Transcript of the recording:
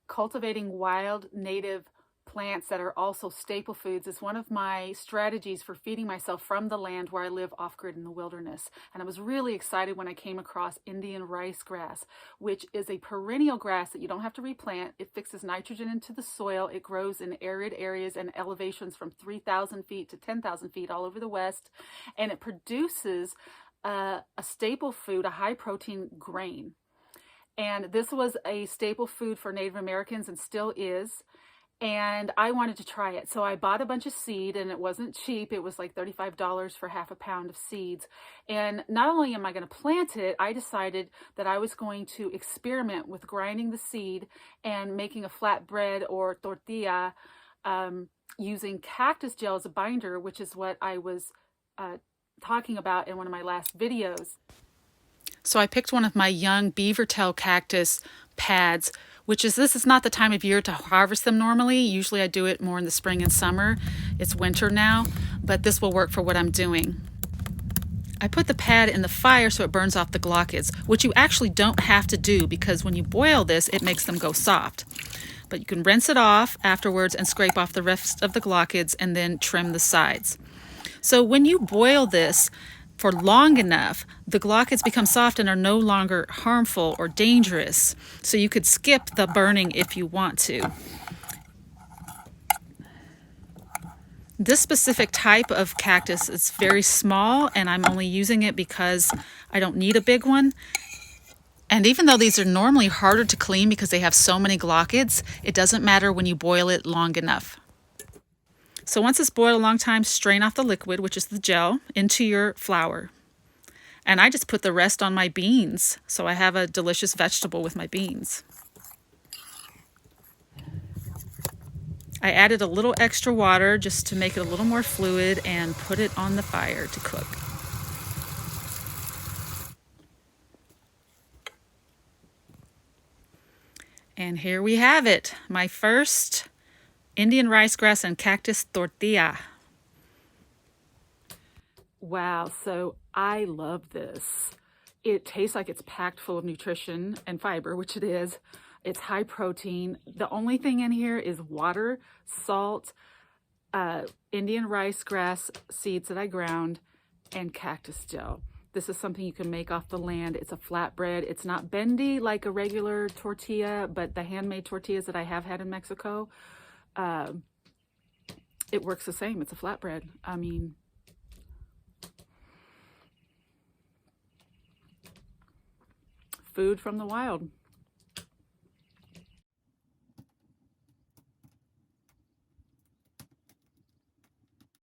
cultivating wild native plants that are also staple foods is one of my strategies for feeding myself from the land where I live off-grid in the wilderness. And I was really excited when I came across Indian rice grass, which is a perennial grass that you don't have to replant. It fixes nitrogen into the soil. It grows in arid areas and elevations from 3,000 feet to 10,000 feet all over the West. And it produces a staple food, a high protein grain. And this was a staple food for Native Americans and still is. And I wanted to try it. So I bought a bunch of seed, and it wasn't cheap. It was like $35 for half a pound of seeds. And not only am I going to plant it, I decided that I was going to experiment with grinding the seed and making a flatbread or tortilla using cactus gel as a binder, which is what I was talking about in one of my last videos. So I picked one of my young beaver tail cactus pads, this is not the time of year to harvest them normally. Usually I do it more in the spring and summer. It's winter now, but this will work for what I'm doing. I put the pad in the fire so it burns off the glochids, which you actually don't have to do because when you boil this, it makes them go soft. But you can rinse it off afterwards and scrape off the rest of the glochids and then trim the sides. So when you boil this for long enough, the glochids become soft and are no longer harmful or dangerous. So you could skip the burning if you want to. This specific type of cactus is very small, and I'm only using it because I don't need a big one. And even though these are normally harder to clean because they have so many glochids, it doesn't matter when you boil it long enough. So once it's boiled a long time, strain off the liquid, which is the gel, into your flour. And I just put the rest on my beans, so I have a delicious vegetable with my beans. I added a little extra water just to make it a little more fluid and put it on the fire to cook. And here we have it, my first Indian rice grass and cactus tortilla. Wow, so I love this. It tastes like it's packed full of nutrition and fiber, which it is. It's high protein. The only thing in here is water, salt, Indian rice grass seeds that I ground, and cactus gel. This is something you can make off the land. It's a flatbread. It's not bendy like a regular tortilla, but the handmade tortillas that I have had in Mexico, it works the same. It's a flatbread. I mean, food from the wild.